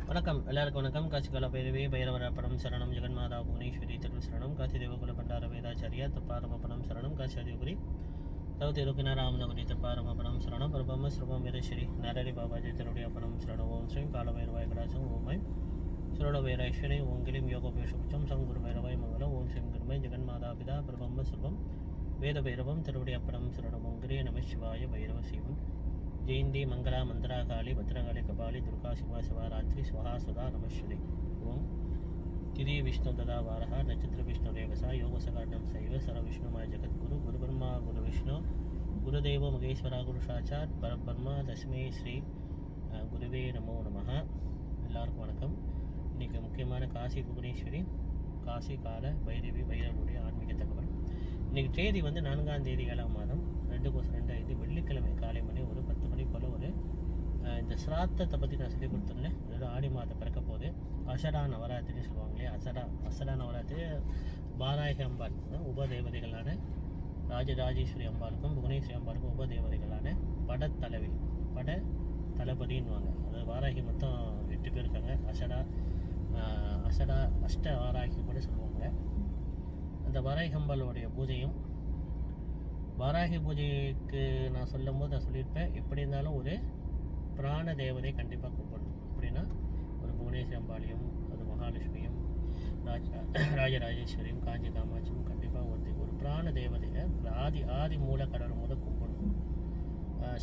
வணக்கம் எல்லாருக்கும் வணக்கம். காசிகால பைரவி பைரவரப்பணம் சரணம் ஜெகன்மாதா புவனேஸ்வரி திருவி சரணம் காசி தேவகுல பண்டார வேதாச்சாரியா தப்பாரமபணம் சரணம் காசி அதிபுரி தவதி ருக்கின ராமநகரி தப்பாரமபணம் சரணம் பிரபம ஸ்ரமம் வீரேஸ்வரி நரரி பாபாஜி திருடைய அப்பணம் சரணம் ஓம் ஸ்ரீம் காலபைரவாய் கடாசம் ஓமாய் சுரோட வைரேஸ்வரி ஓம் கிளிம் யோகபேஷுபச்சம் சங்குரு பைரவாய் மங்கலம் ஓம் ஸ்ரீம் கிருமை ஜெகன்மாதா பிதா பிரபம்ம ஸ்ரவம் வேத பைரவம் திருடைய அப்பணம் சரணம் ஓம் கிரிய நம சிவாய பைரவ சிவம் जयंती मंगला मंत्रा काली भद्रकाली कपाली दुर्गा शिवा शिवरात्रि स्वाहा सुधा नमश्वरी ओम तिथि विष्णु तदा वारः नक्षत्र विष्णु रेवसा योग सकाटम शैव सर्व विष्णुमय जगद्गुरु गुरु ब्रह्मा गुरु विष्णु गुरुदेव मगेश्वरा गुरु साक्षात् परब्रह्म तस्मै श्री गुरुवे नमो नमः. எல்லாருக்கும் வணக்கம். இன்றைக்கி முக்கியமான காசி புவனேஸ்வரி காசி கால பைரவி பைரவனுடைய ஆன்மீக தகவல். இன்றைக்கி தேதி வந்து 4ஆம் தேதி 7ஆம் மாதம் 2/2 வெள்ளிக்கிழமை காலை மணி ஒரு 10 மணி போல் ஒரு இந்த சிராத்தத்தை பற்றி நான் சொல்லி கொடுத்துருந்தேன். அதாவது ஆடி மாதம் பிறக்க போது அசடா நவராத்திரின்னு சொல்லுவாங்க இல்லையா. அசடா நவராத்திரி பாராயக அம்பாள் உபதேவதைகளான ராஜராஜேஸ்வரி அம்பாளுக்கும் புவனேஸ்வரி அம்பாளுக்கும் உபதேவதைகளான பட தளபதின்னுவாங்க. அதாவது வாராகி மொத்தம் 8 பேர் இருக்காங்க. அஷ்ட வாராகி கூட சொல்லுவாங்க. அந்த வாராகி அம்பாளுடைய பூஜையும் வாராகி பூஜைக்கு நான் சொல்லும் போது நான் சொல்லியிருப்பேன், எப்படி இருந்தாலும் ஒரு பிராண தேவதை கண்டிப்பாக கூப்பிடணும். அப்படின்னா ஒரு புவனேஸ்வரி அம்பாளையும் அது மகாலட்சுமியும் ராஜராஜேஸ்வரியும் காஞ்சி காமாட்சியும் கண்டிப்பாக ஒரு பிராண தேவதையை ஆதி மூல கடவுள் முதல் கும்பிடணும்.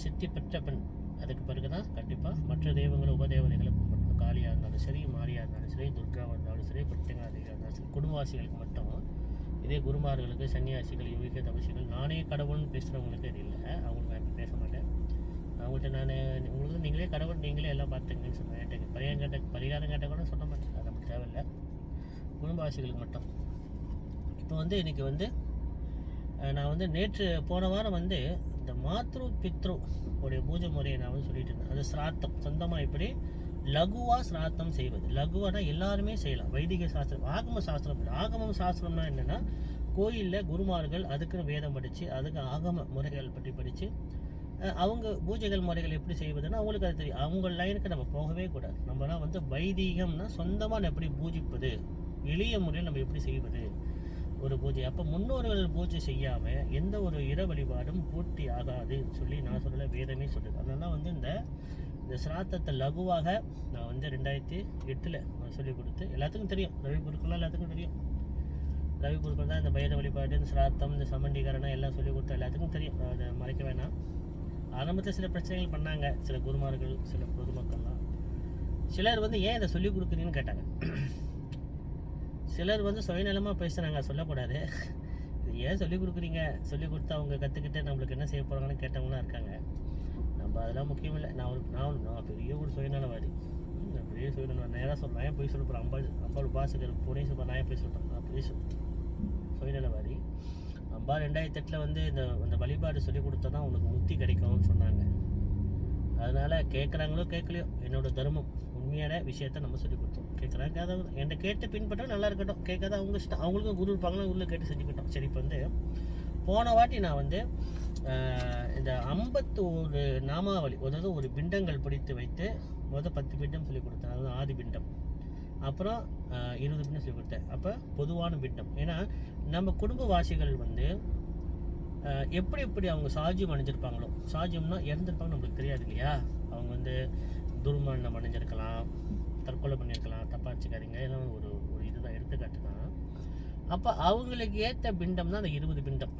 சித்தி பெற்ற பெண் அதுக்கு பிறகு தான் கண்டிப்பாக மற்ற தெய்வங்களை உபதேவதைகளை கும்பிடணும். காளியாக இருந்தாலும் சரி, மாரியாக இருந்தாலும் சரி, துர்காவாக இருந்தாலும் சரி, பிரத்யேகாதியாக இருந்தாலும் சரி, குடும்பவாசிகளுக்கு மட்டும். இதே குருமார்களுக்கு சன்னியாசிகள் யோகிக தபசிகள் நானே கடவுள்னு பேசுகிறவங்களுக்கு இது இல்லை. அவங்களுக்கு நான் பேச மாட்டேன். அவங்கள்ட்ட நான் உங்களுக்கு நீங்களே கடவுள் நீங்களே எல்லாம் பார்த்துங்கன்னு சொல்லுவேன். என்கிட்ட பரிகாரம் கேட்டால் கூட சொல்ல மாட்டேன். அது நமக்கு தேவையில்லை. குடும்பவாசிகளுக்கு மட்டும். இப்போ வந்து இன்றைக்கி வந்து நான் வந்து நேற்று போன வாரம் வந்து இந்த மாத்ரு பித்ரு உடைய பூஜை முறையை நான் வந்து சொல்லிட்டு இருந்தேன். அது சிராத்தம் சொந்தமாக இப்படி லகுவாக சிராத்தம் செய்வது. லகுவானா எல்லாருமே செய்யலாம். வைதிக சாஸ்திரம் ஆகம சாஸ்திரம் இல்லை. ஆகமம் சாஸ்திரம்னா என்னென்னா கோயிலில் குருமார்கள் அதுக்குன்னு வேதம் படித்து அதுக்கு ஆகம முறைகள் பற்றி படித்து அவங்க பூஜைகள் முறைகள் எப்படி செய்வதுன்னா அவங்களுக்கு அது தெரியும். அவங்க லைனுக்கு நம்ம போகவே கூடாது. நம்மளாம் வந்து வைதிகம்னா சொந்தமாக எப்படி பூஜிப்பது, எளிய முறையில் நம்ம எப்படி செய்வது ஒரு பூஜை. அப்போ முன்னோர்கள் பூஜை செய்யாமல் எந்த ஒரு இற வழிபாடும் பூர்த்தி ஆகாதுன்னு சொல்லி நான் சொல்லலை, வேதமே சொல்லுது. அதனால வந்து இந்த சிராத்தத்தை லகுவாக நான் வந்து 2008 சொல்லிக் கொடுத்து எல்லாத்துக்கும் தெரியும். ரவி குருக்கள்லாம் எல்லாத்துக்கும் தெரியும். ரவி குருக்கள் தான் இந்த பைர வழிபாடு, இந்த சிராத்தம், இந்த சமண்டீகரணம் எல்லாம் சொல்லிக் கொடுத்தா எல்லாத்துக்கும் தெரியும். அதை மறைக்க வேணாம். ஆரம்பத்தில் சில பிரச்சனைகள் பண்ணாங்க சில குருமார்கள், சில பொதுமக்கள்லாம். சிலர் வந்து ஏன் இதை சொல்லிக் கொடுக்குறீங்கன்னு கேட்டாங்க. சிலர் வந்து சுயநலமாக பேசுகிறாங்க, சொல்லக்கூடாது. இது ஏன் சொல்லிக் கொடுக்குறீங்க, சொல்லிக் கொடுத்து அவங்க கற்றுக்கிட்டு நம்மளுக்கு என்ன செய்ய போகிறாங்கன்னு கேட்டவங்களாம் இருக்காங்க. நம்ம அதெல்லாம் முக்கியம் இல்லை. நான் பெரிய ஒரு சுயநலவாதி. நான் பெரிய சுயநலம் நேராக சொல்கிறேன். ஏன் போய் சொல்ல போகிறேன். அம்பாள் உபாசகர் புவனேஸ்வரர் நான் ஏன் போய் சொல்கிறேன். நான் பெரிய சுயநலவாதி. அம்பாள் 2008 வந்து இந்த வழிபாடு சொல்லிக் கொடுத்தா தான் உனக்கு முக்தி கிடைக்கும்னு சொன்னாங்க. அதனால் கேட்குறாங்களோ கேட்கலையோ என்னோட தர்மம். உண்மையான விஷயத்த நம்ம சொல்லிக் கொடுத்தோம். கேட்குறாங்க அதாவது என்னை கேட்டு பின்பற்ற நல்லா இருக்கட்டும். கேட்காத அவங்க இஷ்டம். அவங்களுக்கும் குரு இருப்பாங்களா, உள்ள கேட்டு செஞ்சுக்கிட்டோம். சரி, இப்போ வந்து போன வாட்டி நான் வந்து இந்த 51 நாமாவளி, அதாவது ஒரு பிண்டங்கள் பிடித்து வைத்து 10 பிண்டம் சொல்லிக் கொடுத்தேன். அதாவது ஆதி பிண்டம். அப்புறம் 20 பிண்டம் சொல்லிக் கொடுத்தேன். அப்போ பொதுவான பிண்டம். ஏன்னா நம்ம குடும்பவாசிகள் வந்து எப்படி அவங்க சாஜியம் அணிஞ்சிருப்பாங்களோ, சாஜியம்னா இறந்துருப்பாங்க நம்மளுக்கு தெரியாது இல்லையா. அவங்க வந்து துர்மரணம் அணிஞ்சிருக்கலாம், தற்கொலை பண்ணியிருக்கலாம், தப்பா வச்சுக்காதீங்க. எல்லாம் ஒரு இதுதான் எடுத்துக்காட்டு தான். அப்போ அவங்களுக்கு ஏற்ற பிண்டம் தான் அந்த 20 பிண்டம்.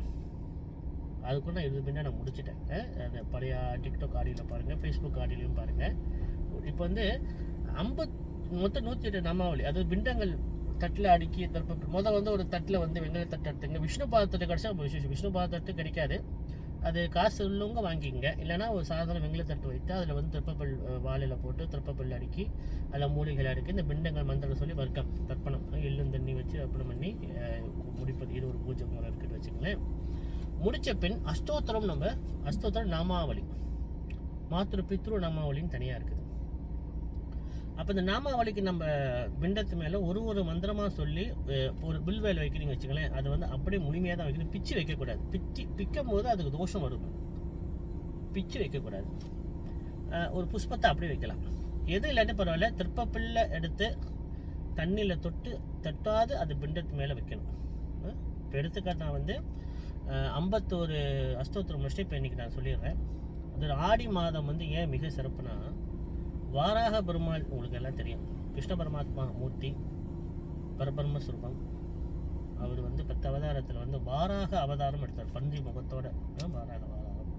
அதுக்குள்ள நான் 20 பிண்டம் நான் முடிச்சுட்டேன். அந்த பழைய டிக்டாக் ஆடியோவில் பாருங்கள், ஃபேஸ்புக் ஆடியோலையும் பாருங்கள். இப்போ வந்து மொத்தம் 108 நாமாவளி, அதாவது பிண்டங்கள் தட்டில் அடுக்கி முதல் வந்து ஒரு தட்டில் வந்து வெங்காய தட்டு எடுத்துங்க. விஷ்ணு பாதத்தட்டு கிடச்சா விஷ்ணு பாதத்தட்டு கிடைக்காது, அது காசு உள்ளவங்க வாங்கிங்க. இல்லைனா ஒரு சாதாரண வெங்கல தட்டு வைத்து அதில் வந்து திருப்பப்பல் வாழையில் போட்டு திருப்பப்பல் அடுக்கி அதில் மூலிகள் அடுக்கி இந்த பிண்டங்கள் மந்திரம் சொல்லி வர்க்கம் தர்ப்பணம் எள்ளும் தண்ணி வச்சு அர்ப்பணம் பண்ணி முடிப்பது. இது ஒரு பூஜை முறை இருக்குன்னு வச்சுக்கங்களேன். முடித்த பின் அஷ்டோத்திரம் நாமாவளி, மாத்ரு பித்ரு நாமாவளின்னு தனியாக இருக்குது. அப்போ இந்த நாமாவளிக்கு நம்ம பிண்டத்து மேலே ஒரு மந்திரமாக சொல்லி ஒரு பில் வேலை வைக்கிறீங்க வச்சுங்களேன். அது வந்து அப்படியே முழுமையாக தான் வைக்கணும். பிச்சு வைக்கக்கூடாது. பிக்கும் போது அதுக்கு தோஷம் வரும். பிச்சு வைக்கக்கூடாது. ஒரு புஷ்பத்தை அப்படியே வைக்கலாம். எது இல்லாட்டி பரவாயில்ல, திருப்பப்பிள்ளை எடுத்து தண்ணியில் தட்டாது அது பிண்டத்து மேலே வைக்கணும். இப்போ எடுத்துக்காட்டு நான் வந்து 51 அஷ்டோத்திரம் முடிச்சுட்டு இப்போ இன்றைக்கி நான் சொல்லிடுறேன். அது ஆடி மாதம் வந்து ஏன் மிக சிறப்புனா, வாராக பெருமாள் உங்களுக்கு எல்லாம் தெரியும், கிருஷ்ண பரமாத்மா மூர்த்தி, பரபிரம்ம சுரூபம். அவர் வந்து 10 அவதாரத்தில் வந்து வாராக அவதாரம் எடுத்தார், பன்றி முகத்தோட வாராக அவதாரம்.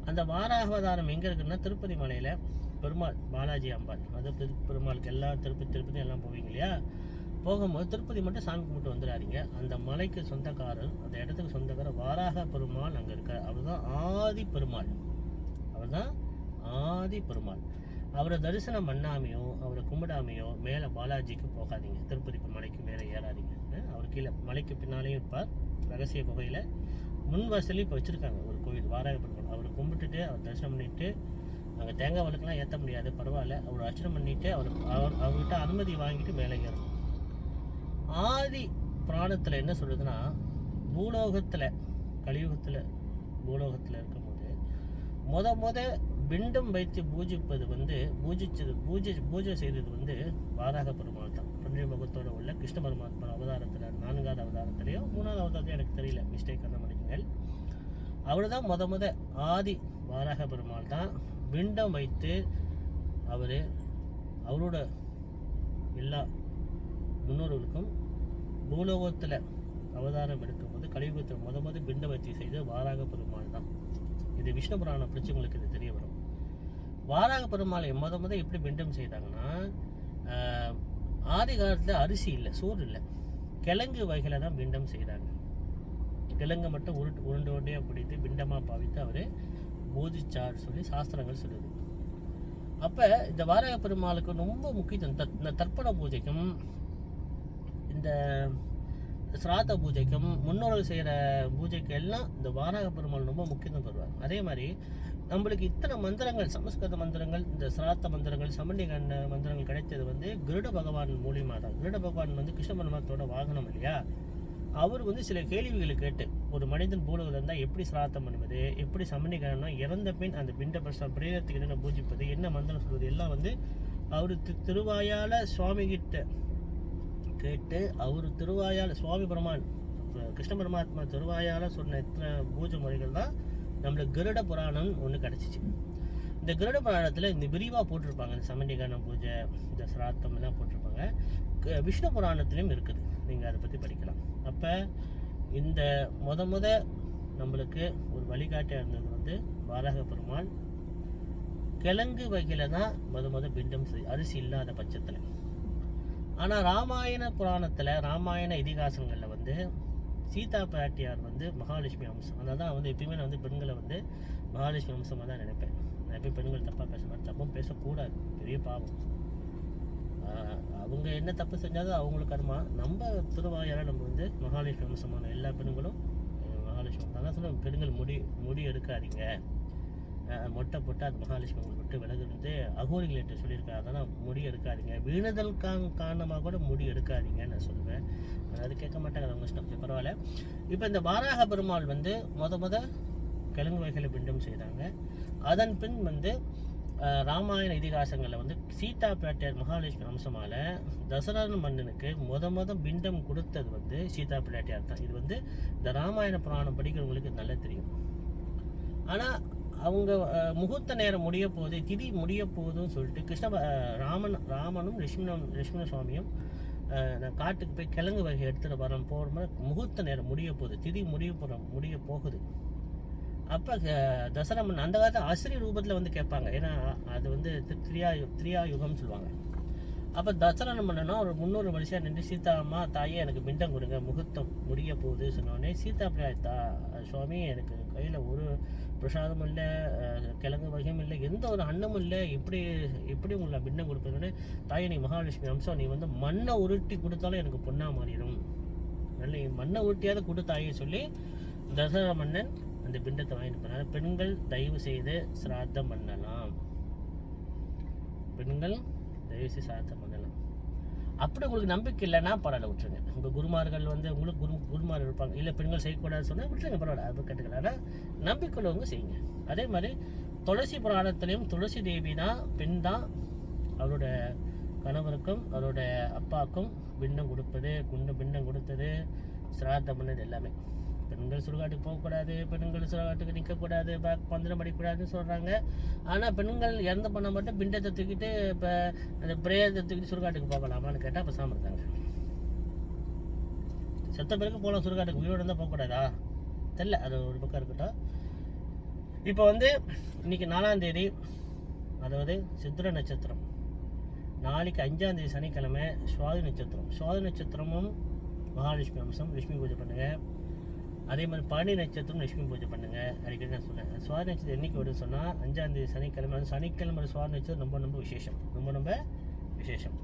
அந்த வாராக அவதாரம் எங்கே இருக்குன்னா திருப்பதி மலையில் பெருமாள் பாலாஜி அம்பாள், அது பெருமாளுக்கு எல்லாம் திருப்பதி எல்லாம் போவீங்க இல்லையா, போகும்போது திருப்பதி மட்டும் சாமி கும்பிட்டு வந்துடாதீங்க. அந்த மலைக்கு சொந்தக்காரர், அந்த இடத்துக்கு சொந்தக்காரர் வாராக பெருமாள் அங்கே இருக்கார். அவர் தான் ஆதி பெருமாள். அவரை தரிசனம் பண்ணாமையோ அவரை கும்பிடாமையோ மேலே பாலாஜிக்கு போகாதீங்க, திருப்பதி மலைக்கு மேலே ஏறாதீங்க. அவர் கீழே மலைக்கு பின்னாலேயும் இருப்பார், ரகசிய குகையில் முன் வாசலையும் இப்போ வச்சுருக்காங்க ஒரு கோவில் வாராக பெருமாள். அவரை கும்பிட்டுட்டு அவர் தரிசனம் பண்ணிவிட்டு, அங்கே தேங்காய் வழக்கெல்லாம் ஏற்ற முடியாது, பரவாயில்ல, அவர் அர்ச்சனை பண்ணிவிட்டு அவர்கிட்ட அனுமதி வாங்கிட்டு மேலே ஏறணும். ஆதி புராணத்தில் என்ன சொல்லுதுன்னா, பூலோகத்தில் கலியுகத்தில் பூலோகத்தில் இருக்கும்போது முத பிண்டம் வைத்து பூஜிப்பது வந்து பூஜை செய்தது வந்து வாராக பெருமாள் தான். பன்றி முகத்தோடு உள்ள கிருஷ்ண பரமாத்மா அவதாரத்தில் 4வது அவதாரத்திலையோ 3வது அவதாரத்திலையோ எனக்கு தெரியல, மிஸ்டேக் அந்த மனிதர்கள். அவர் தான் முத ஆதி வாராக பெருமாள் தான். பிண்டம் வைத்து அவரோட எல்லா முன்னோர்களுக்கும் பூலோகத்தில் அவதாரம் எடுக்கும்போது கலியுகத்தில் முத பிண்ட வைத்தி செய்து வாராக பெருமாள் தான். இது விஷ்ணு புராணம் படிச்சு உங்களுக்கு இது தெரிய வரும். வாராக பெருமாளை முத எப்படி பிண்டம் செய்தாங்கன்னா, ஆதி காலத்தில் அரிசி இல்லை, சோறு இல்லை, கிழங்கு வகையில் தான் பிண்டம் செய்தாங்க. கிழங்கு மட்டும் உருண்டையாக பிடித்து பிண்டமாக பாவித்து அவர் போதிச்சார் சொல்லி சாஸ்திரங்கள் சொல்லுது. அப்போ இந்த வாராக பெருமாளுக்கு ரொம்ப முக்கியத்துவம். இந்த தர்ப்பண பூஜைக்கும் இந்த சிராத்த பூஜைக்கும் முன்னோர்கள் செய்கிற பூஜைக்கு எல்லாம் இந்த வாராக பெருமாள் ரொம்ப முக்கியத்துவம் தருவாங்க. அதே மாதிரி நம்மளுக்கு இத்தனை மந்திரங்கள், சமஸ்கிருத மந்திரங்கள், இந்த சிராத்த மந்திரங்கள், சமண்டிகண்ட மந்திரங்கள் கிடைத்தது வந்து கருட பகவான் மூலியமாக தான். கருட பகவான் வந்து கிருஷ்ண பரமாத்மாவோட வாகனம் இல்லையா, அவர் வந்து சில கேள்விகளை கேட்டு, ஒரு மனிதன் பூலோகத்தில் இருந்தால் எப்படி சிராத்தம் பண்ணுவது, எப்படி சமண்டிகரணம், இறந்த பின் அந்த பிண்ட பிரேதத்துக்கு என்ன பூஜிப்பது, என்ன மந்திரம் சொல்வது எல்லாம் வந்து அவர் திருவாயால் சுவாமி கிட்ட கேட்டு, அவர் திருவாயால் சுவாமி பெருமான் கிருஷ்ண பரமாத்மா திருவாயால் சொன்ன எத்தனை பூஜை முறைகள் தான் நம்மளுக்கு கருட புராணம் ஒன்று கிடச்சிச்சு. இந்த கருட புராணத்தில் இந்த விரிவாக போட்டிருப்பாங்க, இந்த சமண்டிகரண பூஜை, இந்த சிராத்தம் எல்லாம் போட்டிருப்பாங்க. விஷ்ணு புராணத்துலேயும் இருக்குது, நீங்கள் அதை பற்றி படிக்கலாம். அப்போ இந்த முத நம்மளுக்கு ஒரு வழிகாட்டியாக இருந்தது வந்து வாராக பெருமாள். கிழங்கு வகையில் தான் முத பிண்டம் அரிசி இல்லாத பட்சத்தில். ஆனால் ராமாயண புராணத்தில், ராமாயண இதிகாசங்களில் வந்து சீதா பிராட்டியார் வந்து மகாலட்சுமி அம்சம். அதனால தான் வந்து எப்பயுமே நான் வந்து பெண்களை வந்து மகாலட்சுமி அம்சமாக தான் நினைப்பேன். நான் எப்பயும் பெண்கள் தப்பாக பேச மாட்டேன், தப்பும் பேசக்கூடாது, பெரிய பாவம். அவங்க என்ன தப்பு செஞ்சாலும் அவங்களுக்கு கர்மா. நம்ம திருவாயால் நம்ம வந்து மகாலட்சுமி அம்சமான எல்லா பெண்களும் மகாலட்சுமி. அதான் சொல்லுவேன், பெண்கள் முடி எடுக்காதீங்க, மொட்டை போட்டு அது மகாலட்சுமி உங்களுக்கு விட்டு விலகுறது அகோரிகள் என்று சொல்லியிருக்காரு. அதனால் முடி எடுக்காதீங்க, வீணுதல் காரணமாக கூட முடி எடுக்காதீங்கன்னு நான் சொல்லுவேன். அது கேட்க மாட்டாங்க, அவங்க இஷ்டம், பரவாயில்ல. இப்போ இந்த வாராக பெருமாள் வந்து முத கிழங்கு வகைகளை பிண்டம் செய்தாங்க. அதன் பின் வந்து ராமாயண இதிகாசங்களில் வந்து சீதா பிராட்டியார் மகாலட்சுமி அம்சமால தசரத மன்னனுக்கு முத பிண்டம் கொடுத்தது வந்து சீதா பிராட்டியார் தான். இது வந்து இந்த ராமாயண புராணம் படிக்கிறவங்களுக்கு நல்லா தெரியும். ஆனால் அவங்க முகூர்த்த நேரம் முடிய போகுது, திதி முடிய போகுதுன்னு சொல்லிட்டு ராமனும் லட்சுமண சுவாமியும் காட்டுக்கு போய் கிழங்கு வகை எடுத்துகிட்டு வரோம் போகிற முகூர்த்த நேரம் முடிய போகுது, திதி முடிய போகுது. அப்போ தசரமன் அந்த காலத்தில் அசிரி ரூபத்தில் வந்து கேட்பாங்க, ஏன்னா அது வந்து திரியா யுகம்னு சொல்லுவாங்க. அப்போ தசரன் பண்ணனா ஒரு 300 வருஷம் நின்று சீதா அம்மா தாயே எனக்கு பிண்டம் கொடுங்க, முகூர்த்தம் முடிய போகுது சொன்னோடனே சீதா பிராட்டி சுவாமி எனக்கு கையில் ஒரு பிரசாதமும் இல்லை, கிழங்கு வகையும் இல்லை, எந்த ஒரு அன்னமும் இல்லை, எப்படி உங்களை பிண்டம் கொடுப்பதுன்னு, தாயே நீ மகாலட்சுமி அம்சம், நீ வந்து மண்ணை உருட்டி கொடுத்தாலும் எனக்கு பொண்ணா மாறிடும், நல்ல மண்ணை உருட்டியாவது கொடுத்தாயே சொல்லி தசரத மன்னன் அந்த பிண்டத்தை வாங்கிட்டு போனார். பெண்கள் தயவு செய்து சிராத்தம் பண்ணலாம், பெண்கள் தயவு செய்து சிராத்தம் பண்ணலாம். அப்படி உங்களுக்கு நம்பிக்கை இல்லைன்னா பரவாயில்ல, விட்டுருங்க. உங்கள் குருமார்கள் வந்து உங்களுக்கு குருமார் இருப்பாங்க, இல்லை பெண்கள் செய்யக்கூடாதுன்னு சொன்னால் விட்டுருங்க, பரவாயில்ல, அது கேட்டுக்கலாம். ஆனால் நம்பிக்கையுள்ளவங்க செய்யுங்க. அதே மாதிரி துளசி புராணத்துலேயும் துளசி தேவி தான் பெண் தான் அவரோட கணவருக்கும் அவரோட அப்பாவுக்கும் பிண்டம் கொடுப்பது, பிண்டம் கொடுத்தது, சிராத்தம் பண்ணது எல்லாமே. பெண்கள் சுடுகாட்டுக்கு போகக்கூடாது, பெண்கள் சுடுகாட்டுக்கு நிற்கக்கூடாது, பந்தனம் படிக்கக்கூடாதுன்னு சொல்கிறாங்க. ஆனால் பெண்கள் இறந்து பண்ண மட்டும் பிண்டத்தை தூக்கிட்டு இப்போ அந்த பிரேயத்தை தூக்கிட்டு சுடுகாட்டுக்கு போகலாமான்னு கேட்டால் பேசாமல் இருக்காங்க. செத்த பிறகு போகலாம் சுடுகாட்டுக்கு, உயிரோடு இருந்தால் போகக்கூடாதா தெரில, அது ஒரு பக்கம் இருக்கட்டும். இப்போ வந்து இன்றைக்கி 4ஆம் தேதி, அதாவது சித்திர நட்சத்திரம். நாளைக்கு 5ஆம் தேதி சனிக்கிழமை சுவாதி நட்சத்திரம். சுவாதி நட்சத்திரமும் மகாலட்சுமி அம்சம், லட்சுமி பூஜை பண்ணுங்கள். அதே மாதிரி பரணி நட்சத்திரம் லட்சுமி பூஜை பண்ணுங்கள். அடிக்கடி நான் சொன்னேன். சுவாதி நட்சத்திரம் என்றைக்கு வருதுன்னு சொன்னால் 5ஆம் தேதி சனிக்கிழமை. அது சனிக்கிழமை சுவாதி நட்சத்திரம் ரொம்ப விசேஷம், ரொம்ப விசேஷம்.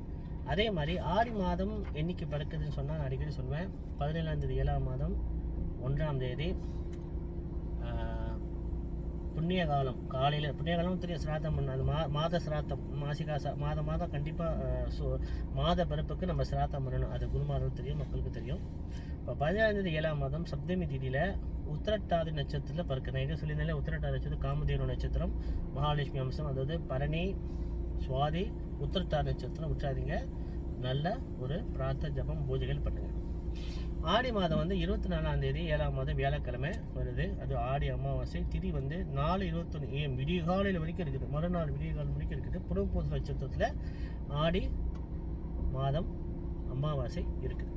அதே மாதிரி ஆடி மாதம் என்றைக்கு பிறக்குதுன்னு சொன்னால் நான் அடிக்கடி சொல்லுவேன். 17ஆம் தேதி 7ஆம் மாதம் 1ஆம் தேதி புண்ணிய காலம். காலையில் புண்ணிய காலம் தெரியும், சிராத்தம் பண்ண அது மாத சிராத்தம், மாசிகா மாதம் கண்டிப்பாக மாத பிறப்புக்கு நம்ம சிராத்தம் பண்ணணும். அது குருமார்களுக்கு தெரியும், மக்களுக்கு தெரியும். இப்போ 17ஆம் தேதி 7ஆம் மாதம் சப்தமி தேதியில் உத்திரட்டாதி நட்சத்திரத்தில் பிறகு. நான் எங்கே சொல்லியிருந்தாலே உத்திரட்டாதி நட்சத்திரம் காமதேனு நட்சத்திரம், மகாலட்சுமி அம்சம். அதாவது பரணி, சுவாதி, உத்திரட்டாதி நட்சத்திரம் விட்டுறாதீங்க. நல்ல ஒரு பிரார்த்த ஜபம் பூஜைகள் பண்ணுங்கள். ஆடி மாதம் வந்து 24ஆம் தேதி 7ஆம் மாதம் வியாழக்கிழமை வருது. அது ஆடி அமாவாசை. திதி வந்து 4:21 AM விடிய காலையில் வரைக்கும் இருக்குது. மறுநாள் விடிய காலம் வரைக்கும் இருக்குது. புனர்பூச நட்சத்திரத்தில் ஆடி மாதம் அமாவாசை இருக்குது.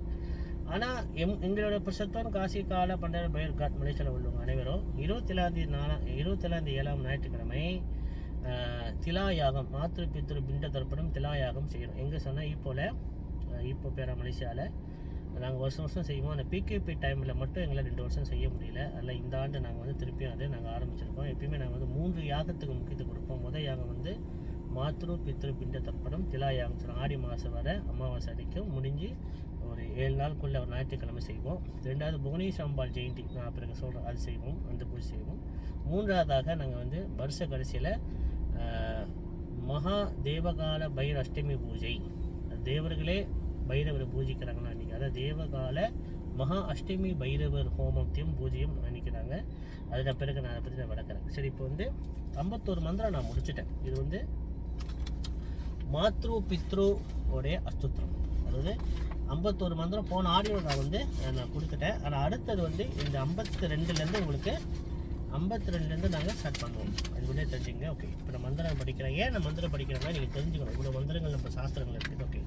ஆனால் எங்களோட பிரசத்தம் காசி கால பண்டர பயிர் காட் மலேசியாவில் உள்ளவங்க அனைவரும் 27ஆம் தேதி 7ஆம் ஞாயிற்றுக்கிழமை திலாயாகம், மாத்திரு பித்திரு பிண்ட தர்ப்பணம் திலாயாகம் செய்யணும். எங்கே சொன்னால் இப்போ பேரா மலேசியாவில் நாங்கள் வருஷம் செய்வோம். அந்த பிகேபி டைமில் மட்டும் எங்களால் 2 வருஷம் செய்ய முடியல. அதில் இந்த ஆண்டு நாங்கள் வந்து திருப்பியும் அதை நாங்கள் ஆரம்பிச்சிருக்கோம். எப்பயுமே நாங்கள் வந்து 3 யாகத்துக்கு முக்கியத்துவம் கொடுப்போம். முதல் யாகம் வந்து மாத்ரு பித்ரு பிண்ட தர்ப்பணம் திலா யாகம் சொல்லுவோம். ஆடி மாதம் வர அமாவாசை அடிக்கும் முடிஞ்சு ஒரு 7 நாளுக்குள்ளே ஒரு ஞாயிற்றுக்கிழமை செய்வோம். 2வது புவனேஸ்வரி அம்பாள் ஜெயந்தி, நான் பிறகு சொல்கிறேன், அது செய்வோம், அந்த பூஜை செய்வோம். 3வதாக நாங்கள் வந்து வருஷ கடைசியில் மகா தேவகால பைர அஷ்டமி பூஜை. தேவர்களே பைரவர் பூஜிக்கிறாங்கன்னா அன்றைக்கி, அதாவது தேவகால மகா அஷ்டமி பைரவர் ஹோமத்தையும் பூஜையும் நினைக்கிறாங்க. அதில் பிறகு நான் அதை பற்றி நான் விளக்குறேன். சரி, இப்போ வந்து 51 மந்திரம் நான் முடிச்சுட்டேன். இது வந்து மாத்ரு பித்ரு உடைய அஸ்தோத்திரம். அதாவது 51 மந்திரம் போன ஆடியோ நான் வந்து நான் கொடுத்துட்டேன். ஆனால் அடுத்தது வந்து இந்த 52லேருந்து உங்களுக்கு 52லேருந்து நாங்கள் ஸ்டார்ட் பண்ணுவோம். அது கூட தெரிஞ்சுங்க. ஓகே, இப்போ நான் மந்திரம் படிக்கிறேன். ஏன் நான் மந்திரம் படிக்கிறேன்னா நீங்கள் தெரிஞ்சுக்கணும். இவ்வளோ மந்திரங்கள் நம்ம சாஸ்திரங்கள் இருக்குது. ஓகே,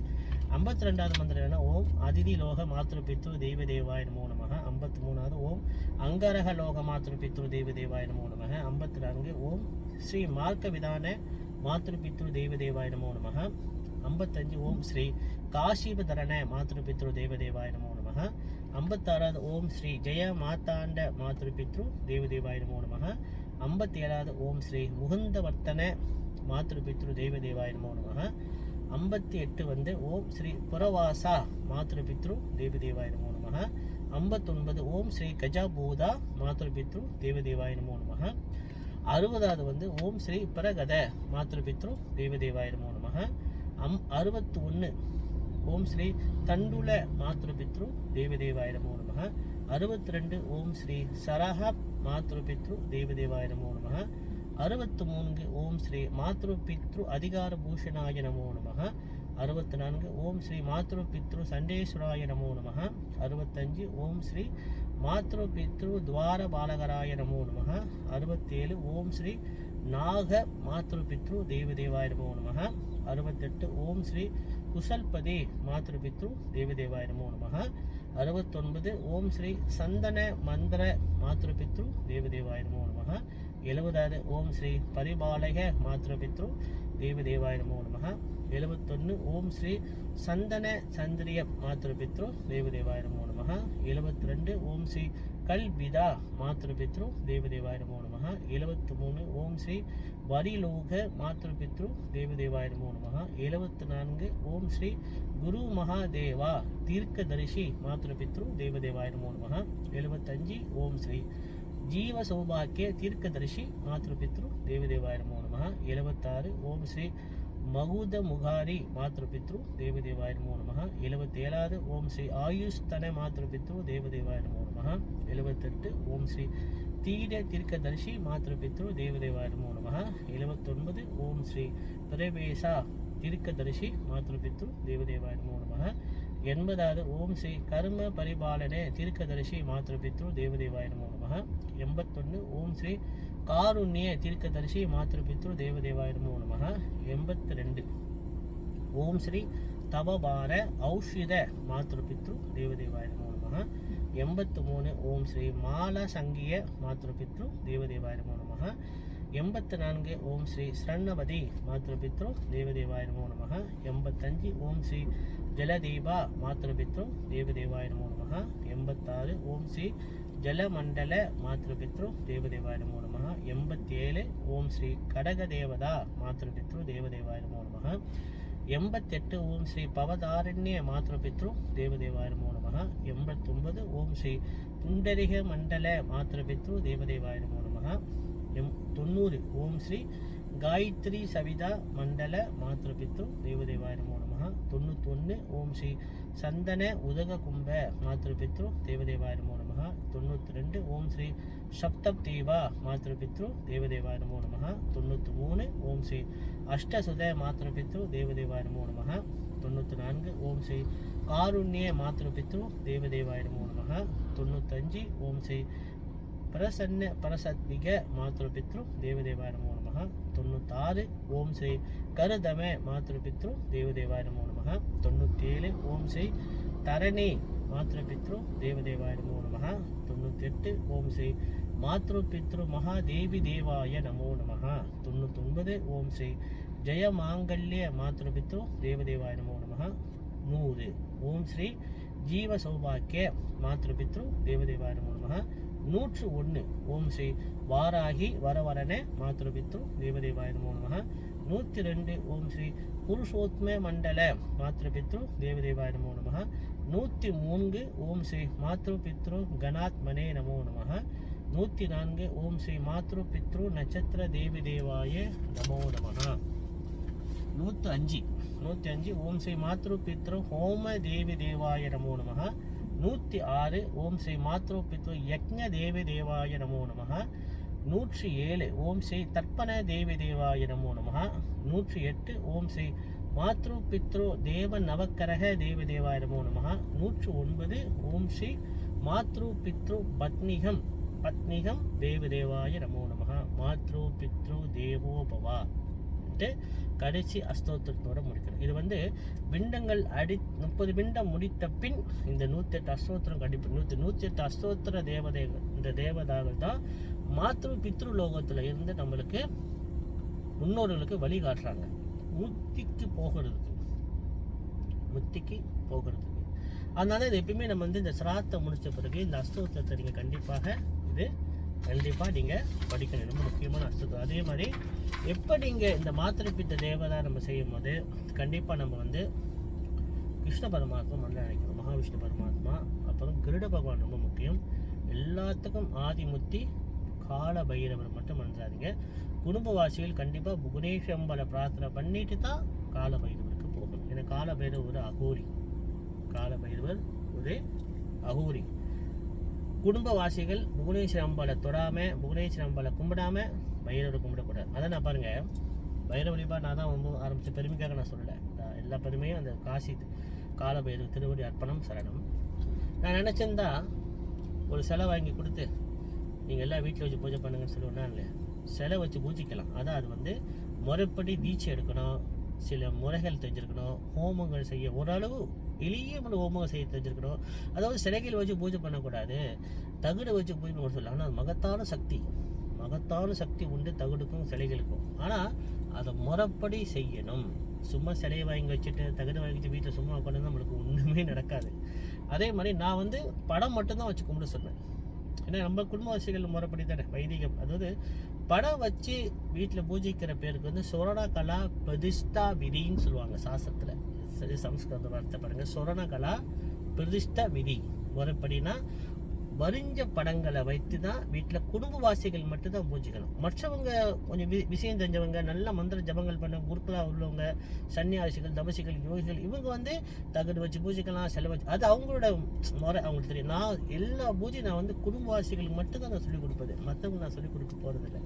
52வது மந்திரம் என்ன? ஓம் அதிதி லோக மாத்ரு பித்ரு தெய்வ தேவாய நமோ நமக. 53வது ஓம் அங்கரக லோக மாத்ரு பித்ரு தெய்வ தேவாய நமோ நமக. 54 ஓம் ஸ்ரீ மார்க்க விதான மாத்ரு பித்ரு தெய்வ தேவாய நமோ நமக. 55 ஓம் ஸ்ரீ காஷிபதரண மாத்ரு பித்ரு தேவ தேவாய நமோ நமக. 56வது ஓம் ஸ்ரீ ஜெய மாத்தாண்ட மாத்ரு பித்ரு தேவ தேவாய நமோ நமக. 57வது ஓம் ஸ்ரீ முகுந்தவர்த்தன மாத்ரு பித்ரு தேவ தேவாய நமோ நமக. 58 வந்து ஓம் ஸ்ரீ புரவாசா மாத்ரு பித்ரு தேவ தேவாய நமோ நமக. 59 ஓம் ஸ்ரீ கஜாபூதா மாத்ரு பித்ரு தேவ தேவாய நமோ நமக. 60வது வந்து ஓம் ஸ்ரீ பிரகத மாத்ரு பித்ரு தேவ தேவாய நமோ நமக. 61 ஓம் ஸ்ரீ தண்டுல மாத்ரு பித்ரு தேவ தேவாய நமோ நமக. 62 ஓம் ஸ்ரீ சரஹ மாத்ரு பித்ரு தேவ தேவாய நமோ நமக. 63 ஓம் ஸ்ரீ மாத்ரு பித்ரு அதிகார பூஷணாய நமோ நமக. 64 ஓம் ஸ்ரீ மாத்ரு பித்ரு சண்டேஸ்வராய நமோ நமக. 65 ஓம் ஸ்ரீ மாத்ரு பித்ரு துவார பாலகராய நமோ நமக. 67 ஓம் ஸ்ரீ நாக மாத்ரு பித்ரு தேவ தேவாய நமோ நமக. 68 ஓம் ஸ்ரீ குசல்பதி மாத்ரு பித்ரு தேவ தேவாய நமோ நமக. 69 ஓம் ஸ்ரீ சந்தன மந்திர மாத்ரு பித்ரு தேவ தேவாய நமோ நமக. 70வது ஓம் ஸ்ரீ பரிபாலக மாத்ரு பித்ரு தேவ தேவாய நமோ நமக. 71 ஓம் ஸ்ரீ சந்தன சந்திரிய மாத்ரு பித்ரு தேவ தேவாய நமோ நமக. 72 ஓம் ஸ்ரீ கல்பிதா மாத்ரு பித்ரு தேவ தேவாய நமோ நமக. 73 ஓம் ஸ்ரீ வரிலோக மாத்ரு பித்ரு தேவ தேவாய நமோ நமக. 74 ஓம் ஸ்ரீ குரு மகாதேவா தீர்க்கதரிசி மாத்ரு பித்ரு தேவ தேவாய நமோ நமக. 75 ஓம் ஸ்ரீ ஜீவ சௌபாக்கிய தீர்க்கதரிசி மாத்ரு பித்ரு தேவ தேவாய நமோ நமக. 76 ஓம் ஸ்ரீ மகுத முகாரி மாத்ரு பித்ரு தேவ தேவாய நமோ நமக. 77வது ஓம் ஸ்ரீ ஆயுஷ்தன மாத்ரு பித்ரு தேவ தேவாய நமோ நமக. 78 ஓம் ஸ்ரீ தீர தீர்க்கதரிசி மாத்ரு பித்ரு தேவ தேவாய நமோ நமக. 79 ஓம் ஸ்ரீ பிரவேசா தீர்க்கதரிசி மாத்ருபித்ரு தேவதேவாய நமோ நமः. 80வது ஓம் ஸ்ரீ கர்ம பரிபாலனே தீர்க்கதரிசி மாத்ருபித்ரு தேவதேவாய நமோ நமः. 81 ஓம் ஸ்ரீ காருண்ய தீர்க்கதரிசி மாத்ருபித்ரு தேவதேவாய நமோ நமः. 82 ஓம் ஸ்ரீ தவபார ஔஷித மாத்ருபித்ரு தேவதேவாய நமோ நமः. 83 ஓம் ஸ்ரீ மால சங்கிய மாத்ருபித்ரு தேவதேவாய நமோ நமः. 84 ஓம் ஸ்ரீ ஸ்ரண்ணவதி மாத்ருபித்ரு தேவதேவாய நமோ நமः. 85 ஓம் ஸ்ரீ ஜலதீபா மாத்ருபித்ரு தேவதேவாய நமோ நமः. 86 ஓம் ஸ்ரீ ஜலமண்டல மாத்ருபித்ரு தேவதேவாய நமோ நமः. 87 ஓம் ஸ்ரீ கடக தேவதா மாத்ருபித்ரு தேவதேவாய நமோ நமः. 88 ஓம் ஸ்ரீ பவதாரண்ய மாத்ருபித்ரு தேவதேவாய நமோ நமः. 89 ஓம் ஸ்ரீ புண்டரிக மண்டல மாத்ருபித்ரு தேவதேவாய நமோ நமः. 90 ஓம் ஸ்ரீ காயத்ரி சவிதா மண்டல மாத்ருபித்ரு தேவதேவாய நமோ நமः. 91 ஓம் ஸ்ரீ சந்தன உதக கும்ப மாத்ருபித்ரு தேவதேவாய நமோ நமः. 92 ஓம் ஸ்ரீ சப்தப்தீவா மாத்ருபித்ரு தேவதேவாய நமோ நமः. 93 ஓம் ஸ்ரீ அஷ்டசுத மாத்ருபித்ரு தேவதேவாய நமோ நமः. 94 ஓம் ஸ்ரீ காருண்ய மாத்ருபித்ரு தேவதேவாய நமோ நமः. 95 ஓம் ஸ்ரீ பிரசன்ன பரசத்விக மாத்ருபித்ரு தேவதேவாய நமோ நமः. 96 ஓம் ஸ்ரீ கருதம மாத்ருபித்ரு தேவதேவாய நமோ நமः. 97 ஓம் ஸ்ரீ தரணி மாத்ருபித்ரு தேவதேவாய நமோ நமः. 98 ஓம் ஸ்ரீ மாத்ருபித்ரு மகாதேவி தேவாய நமோ நமः. 99 ஓம் ஸ்ரீ ஜெயமாங்கல்ய மாத்ருபித்ரு தேவதேவாய நமோ நமः. 100 ஓம் ஸ்ரீ ஜீவ சௌபாக்கிய மாத்ருபித்ரு தேவதேவாய நமோ நமः. 101 ஓம் ஸ்ரீ வாராகி வரவரண மாத்ருபித்ரு தேவதேவாய நமோ நமः. 102 ஓம் ஸ்ரீ புருஷோத்ம மண்டல மாத்ருபித்ரு தேவதேவாய நமோ நமः. 103 ஓம் ஸ்ரீ மாத்ருபித்ரு கணாத்மனே நமோ நமः. 104 ஓம் ஸ்ரீ மாத்ருபித்ரு நட்சத்திர தேவி தேவாய நமோ நமः. 105 ஓம் ஸ்ரீ மாத்ருபித்ரு ஹோம தேவி தேவாய நமோ நமः. 106 ஓம் ஸ்ரீ மாத்ருபித்ரு யக்ஞ தேவி தேவாய நமோ நமः. 107 ஓம் ஸ்ரீ தர்ப்பண தேவி தேவாய நமோ நமः. 108 ஓம் ஸ்ரீ மாத்ருபித்ரு தேவ நவக்கரக தேவி தேவாய நமோ நமः. 109 ஓம் ஸ்ரீ மாத்ருபித்ரு பத்னிகம் தேவி தேவாய நமோ நமः. மாத்ருபித்ரு தேவோபவா கடைசி அஸ்தோத்திரத்தோட முடிக்கணும். இது பிண்டங்கள் 30 பிண்டம் முடித்த பின் இந்த 108 அஸ்தோத்திரம் கண்டிப்பாக 108 அஸ்தோத்திர தேவதைகள், இந்த தேவதாகள் தான் மாத்ரு பித்ரு லோகத்தில் இருந்து நம்மளுக்கு முன்னோர்களுக்கு வழி காட்டுறாங்க முத்திக்கு போகிறதுக்கு. அதனால இது எப்பயுமே நம்ம இந்த சிராத்தை முடித்த பிறகு இந்த அஸ்தோத்திரத்தை நீங்கள் கண்டிப்பாக நீங்கள் படிக்கணும். ரொம்ப முக்கியமான அஸ்தோத்திரம். அதே மாதிரி எப்போ நீங்கள் இந்த மாத்ருபித்த தேவதா நம்ம செய்யும் போது கண்டிப்பாக நம்ம கிருஷ்ண பரமாத்மா மனதில் நினைக்கணும். மகாவிஷ்ணு பரமாத்மா, அப்புறம் கிருட பகவான் ரொம்ப முக்கியம். எல்லாத்துக்கும் ஆதிமுத்தி கால பைரவர் மட்டும் மறந்துடாதீங்க. குடும்பவாசிகள் கண்டிப்பாக புவனேஸ்வரி அம்பாளை பிரார்த்தனை பண்ணிட்டு தான் கால பைரவருக்கு போகணும். ஏன்னா கால பைரவர் ஒரு அகோரி. குடும்பவாசிகள் புவனேஸ்வரி அம்பாளை தொடாமல், புவனேஸ்வரி அம்பாளை கும்பிடாமல் பைரவரை கும்பிடக்கூடாது. அதை நான் பாருங்கள், பைரவ வழிபாடு நான் தான் ரொம்ப ஆரம்பித்த பெருமைக்காக நான் சொல்லலை. எல்லா பெருமையும் அந்த காசி கால பைரவ திருவடி அர்ப்பணம் சரணம். நான் நினச்சிருந்தா ஒரு சிலை வாங்கி கொடுத்து நீங்கள் எல்லாம் வீட்டில் வச்சு பூஜை பண்ணுங்கன்னு சொல்லுவேன்னா இல்லையா, சிலை வச்சு பூஜிக்கலாம். அதான் அது முறைப்படி தீட்சை எடுக்கணும், சில முறைகள் தெரிஞ்சிருக்கணும், ஹோமங்கள் செய்ய ஓரளவு எளிய ஹோமங்கள் செய்ய தெரிஞ்சிருக்கணும். அதாவது சிலைகள் வச்சு பூஜை பண்ணக்கூடாது, தகுடை வச்சு பூஜை பண்ண சொல்லலாம். ஆனால் மகத்தான சக்தி உண்டு தகுடுக்கும் சிலைகளுக்கும். ஆனால் அதை முறைப்படி செய்யணும். சும்மா சிலையை வாங்கி வச்சுட்டு தகுடு வாங்கி வச்சு வீட்டில் சும்மா உட்காந்து நம்மளுக்கு ஒன்றுமே நடக்காது. அதே மாதிரி நான் படம் மட்டும்தான் வச்சு கும்பிட சொன்னேன். ஏன்னா நம்ம குடும்பவாசிகள் முறைப்படி தானே வைதிகம். அதாவது படம் வச்சு வீட்டில் பூஜிக்கிற பேருக்கு சொரண கலா பிரதிஷ்டா விதின்னு சொல்லுவாங்க சாஸ்திரத்தில். சரி, சம்ஸ்கிருத வார்த்தை பாருங்கள், சொரண கலா பிரதிஷ்டா விதி. முறைப்படினா வரிஞ்ச படங்களை வைத்து தான் வீட்டில் குடும்பவாசிகள் மட்டும்தான் பூஜிக்கணும். மற்றவங்க கொஞ்சம் விஷயம் தெரிஞ்சவங்க, நல்ல மந்திர ஜபங்கள் பண்ண குருக்களாக உள்ளவங்க, சன்னியாசிகள், தபசிகள், யோகிகள், இவங்க தகுடு வச்சு பூஜிக்கலாம், செலவு வச்சு, அது அவங்களோட முறை, அவங்களுக்கு தெரியும். நான் எல்லா பூஜையும் நான் குடும்பவாசிகளுக்கு மட்டும்தான் நான் சொல்லிக் கொடுப்பது, மற்றவங்க நான் சொல்லிக் கொடுக்க போகிறதில்லை.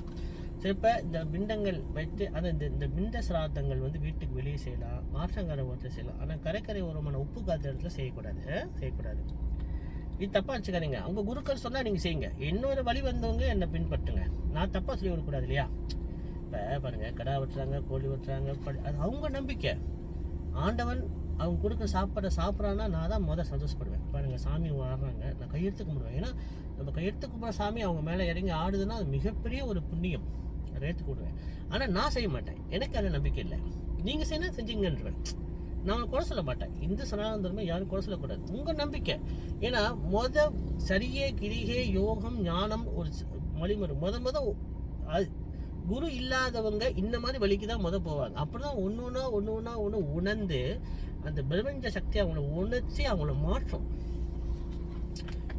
சரி, இப்போ இந்த பிண்டங்கள் வைத்து அந்த இந்த பிண்ட சிராத்தங்கள் வந்து வீட்டுக்கு வெளியே செய்யலாம், ஆற்றங்கரை ஓரத்தில் செய்யலாம். ஆனால் கரைக்கரை ஓரமான உப்பு காத்த இடத்துல செய்யக்கூடாது. இது தப்பாக வச்சுக்காதீங்க. அவங்க குருக்கள் சொன்னால் நீங்கள் செய்யுங்க. இன்னொரு வழி வந்தவங்க என்னை பின்பற்றுங்க. நான் தப்பாக சொல்லி விடக்கூடாது இல்லையா? இப்போ பாருங்கள், கடா வெட்டுறாங்க, கோழி வெட்டுறாங்க, அது அவங்க நம்பிக்கை. ஆண்டவன் அவங்க கொடுக்க சாப்பிட்றான்னா நான் தான் சந்தோஷப்படுவேன். பாருங்கள், சாமி ஆடுறாங்க, நான் கையெழுத்து கும்பிடுவேன். ஏன்னா நம்ம கையெழுத்து கும்பிட்ற சாமி அவங்க மேலே இறங்கி ஆடுதுன்னா அது மிகப்பெரிய ஒரு புண்ணியம். அதை ஏற்றுக்கிடுவேன். ஆனால் நான் செய்ய மாட்டேன். எனக்கு அது நம்பிக்கை இல்லை. நீங்கள் செய்யணும் செஞ்சீங்கன்றேன். நான் குறை சொல்ல மாட்டேன். இந்த சனாதன தர்மம் யாரும் குறை சொல்லக்கூடாது. உங்கள் நம்பிக்கை. ஏன்னா சரியே கிரிகே யோகம் ஞானம் ஒரு வழிமுறை. அது குரு இல்லாதவங்க இந்த மாதிரி வழிக்கு தான் போவாங்க. அப்படிதான் ஒன்று உணர்ந்து அந்த பிரபஞ்ச சக்தி அவங்கள உணர்ச்சி அவங்கள மாற்றும்.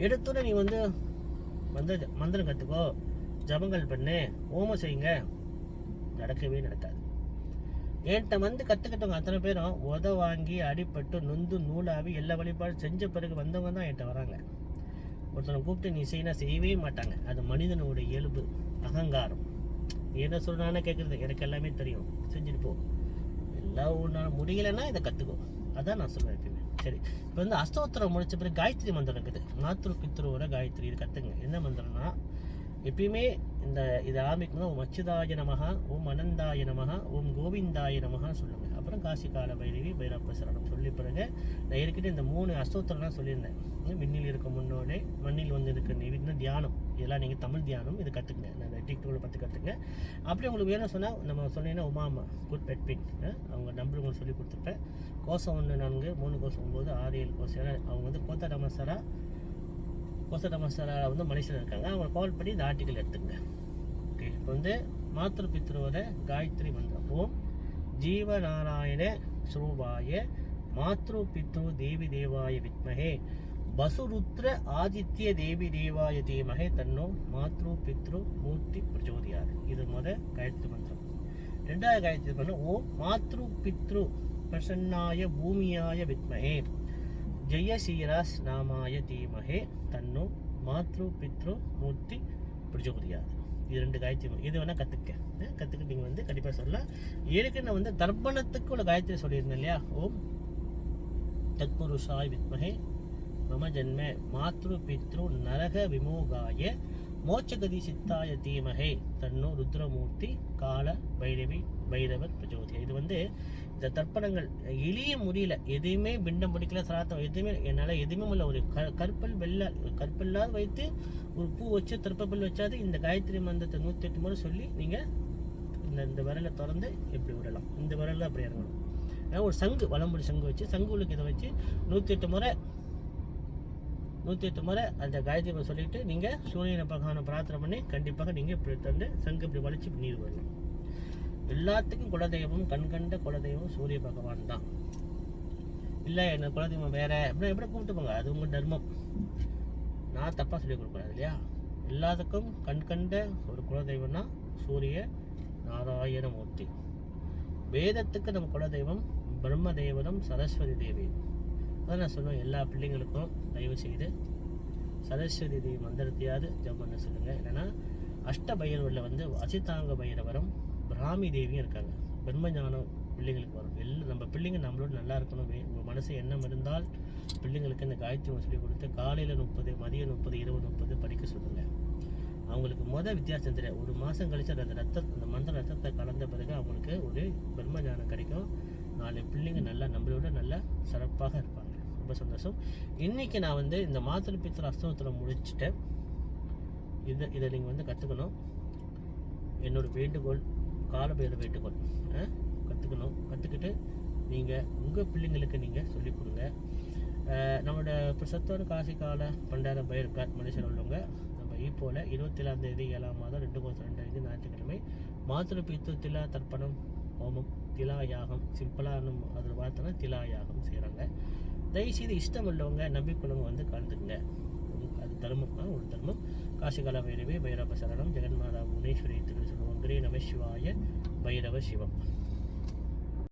எடுத்தோட நீ வந்து மந்திரம் கற்றுக்கோ, ஜபங்கள் பண்ணு, ஓமம் செய்யுங்க, நடக்கவே நடக்காது. என்கிட்ட வந்து கற்றுக்கிட்டவங்க அத்தனை பேரும் வாங்கி அடிப்பட்டு நொந்து நூலாவி எல்லா வழிபாடு செஞ்ச பிறகு வந்தவங்க தான் என்கிட்ட வராங்க. ஒருத்தனை கூப்பிட்டு நீ செய்யவே மாட்டாங்க. அது மனிதனுடைய இயல்பு, அகங்காரம். என்ன சொல்றான்னு கேட்குறது, எனக்கு எல்லாமே தெரியும், செஞ்சுட்டு போ. எல்லாம் ஒன்றா முடியலைன்னா இதை கற்றுக்கோ. அதான் நான் சொல்லுவேன் எப்பயுமே. சரி, இப்போ வந்து அஷ்டோத்திரம் முடிச்ச பிறகு காயத்ரி மந்திரம் இருக்குது. மாத்ரு பித்ருவோட காயத்ரி, இது கற்றுங்க. என்ன மந்திரம்னா, எப்பயுமே இது ஆரம்பிக்கணும். ஓம் அச்சுதாய நமஹா, ஓம் அனந்தாய நமஹா, ஓம் கோவிந்தாய நமஹா சொல்லுங்க. அப்புறம் காசிகால பைரவி, பைரப்ப சரணம் சொல்லி பிறகு நான் ஏற்கனவே இந்த 3 அஷ்டோத்திரம்லாம் சொல்லியிருந்தேன். விண்ணில் இருக்க முன்னோடே, மண்ணில் வந்து இருக்க இன்னும் தியானம், இதெல்லாம் நீங்கள் தமிழ் தியானம் இது கற்றுக்குங்க. நான் டிக்டோவில் பார்த்து கற்றுங்க. அப்படி உங்களுக்கு வேணும் சொன்னால் நம்ம சொன்னீங்கன்னா உமாமா குட் பெட் பின் அவங்க நம்பர் உங்களுக்கு சொல்லி கொடுத்துருப்பேன். கோசம் 1 4 3 கோசம் 9 6 7 கோசம். ஏன்னா அவங்க வந்து கோசடமசரா வந்து மனுஷன் இருக்காங்க. அவங்க கால் பண்ணி இந்த ஆர்டிக்கல் எடுத்துங்க. ஓகே, இப்போ வந்து மாத்ரு பித்ருவோட காயத்ரி மந்திரம். ஓம் ஜீவநாராயண ஸ்ரூபாய மாத்ரு பித்ரு தேவி தேவாய வித்மஹே வசுருத்ர ஆதித்ய தேவி தேவாய தீமஹே தன்னோ மாத்ரு பித்ரு மூர்த்தி பிரச்சோதியாது. இது காயத்ரி மந்திரம். 2வது காயத்ரி மந்திரம் ஓம் மாத்ரு பித்ரு பிரசன்னாய பூமியாய வித்மஹே ஜெயசீராஸ் நாமாய தீமஹே தன்னோ மாத்ரு பித்ரு மூர்த்தி பிரச்சோதியாது. இது 2 காயத்ரி. இது வேணால் கற்றுக்கிட்டு நீங்கள் வந்து கண்டிப்பாக சொல்லலாம். ஏற்கனவே நான் வந்து தர்ப்பணத்துக்கு உள்ள காயத்ரி சொல்லியிருந்தேன் இல்லையா? ஓம் தத்புருஷாய் வித்மஹே மம ஜன்ம மாத்ரு பித்ரு நரக விமோகாய மோட்சகதி சித்தாய தீமஹே தன்னோ ருத்ரமூர்த்தி கால பைரவர் பிரச்சோதியா. இது வந்து இந்த தர்ப்பணங்கள் எளிய முடியல, எதையுமே பிண்டம் பிடிக்கல, சராத்தம் எதுவுமே என்னால் எதுவுமே இல்லை. ஒரு கற்பல்லாத வைத்து ஒரு பூ வச்சு திருப்பப்பல் வச்சாது இந்த காயத்ரி மந்திரத்தை 108 முறை சொல்லி நீங்கள் இந்த விரலை திறந்து எப்படி விடலாம். இந்த விரலில் அப்படி இறங்கணும். ஏன்னா ஒரு சங்கு, வலம்புடி சங்கு வச்சு சங்குலுக்கு இதை வச்சு 108 முறை அந்த காயத்ரி சொல்லிட்டு நீங்கள் சூரியனை பகவானை பிரார்த்தனை பண்ணி கண்டிப்பாக நீங்கள் இப்படி தந்து சங்கு இப்படி வலிச்சு நீர் வரணும். எல்லாத்துக்கும் குலதெய்வம், கண்கண்ட குலதெய்வம் சூரிய பகவான் தான். இல்லை என்ன குலதெய்வம் வேற அப்படின்னா எப்படி கூப்பிட்டு போங்க, அது உங்கள் தர்மம். நான் தப்பாக சொல்லி கொடுக்கூடாது இல்லையா? எல்லாத்துக்கும் கண்கண்ட ஒரு குலதெய்வம்னா சூரிய நாராயணமூர்த்தி. வேதத்துக்கு நம்ம குலதெய்வம் பிரம்மதேவனும் சரஸ்வதி தேவி. அதான் நான் சொல்லுவேன், எல்லா பிள்ளைங்களுக்கும் தயவு செய்து சரஸ்வதி தேவி மந்திரத்தையாவது ஜபம் பண்ண சொல்லுங்கள். இல்லைன்னா அஷ்ட பைரவரில் வந்து அசிதாங்க பைரவரும் பிராமி தேவியும் இருக்காங்க. பிரம்மஞானம் பிள்ளைங்களுக்கு வரும். நம்ம பிள்ளைங்க நம்மளோட நல்லா இருக்கணும். உங்கள் மனசு எண்ணம் இருந்தால் பிள்ளைங்களுக்கு இந்த காயத்ரி சொல்லி கொடுத்து காலையில் 30, மதியம் 30, இரவு 30 படிக்க சொல்லுங்கள். அவங்களுக்கு வித்தியாசம் தெரியாது. ஒரு மாதம் கழிச்சு அந்த மந்திர ரத்தத்தை கலந்த பிறகு அவங்களுக்கு ஒரு பிரம்மஞானம் கிடைக்கும். 4 பிள்ளைங்க நல்லா நம்மளோட நல்லா சிறப்பாக இருப்பாங்க. ரொம்ப சந்தோஷம். இன்றைக்கி நான் வந்து இந்த மாத்ரு பித்ரு அஷ்டோத்திரம் முடிச்சுட்டேன். இதை நீங்கள் வந்து கற்றுக்கணும். என்னோட வேண்டுகோள், காலபைரவ வேண்டுகோள், கற்றுக்கணும். கற்றுக்கிட்டு நீங்கள் உங்கள் பிள்ளைங்களுக்கு நீங்கள் சொல்லிக் கொடுங்க. நம்மளோட பிரசத்தோட காசிகால பண்டார பைரகாட் மனுஷன் உள்ளவங்க நம்ம இப்போல 27ஆம் தேதி 7ஆம் மாதம் 2022 ஞாயிற்றுக்கிழமை மாத்ரு பித்ரு திலா தர்ப்பணம் ஹோமம், திலா யாகம், சிம்பிளாக அதில் பார்த்தோன்னா திலா யாகம் செய்கிறாங்க. தயவுசெய்து இஷ்டம் உள்ளவங்க நம்பிக்கைள்ளவங்க வந்து கலந்துக்குங்க. அது தர்மம், ஒரு தர்மம். காசிகால பைரவி, பைரவ சரணம், ஜெகன்மாதா புவனேஸ்வரி திரு சொல்லுவோம். கிரே நம சிவாய, பைரவ சிவம்.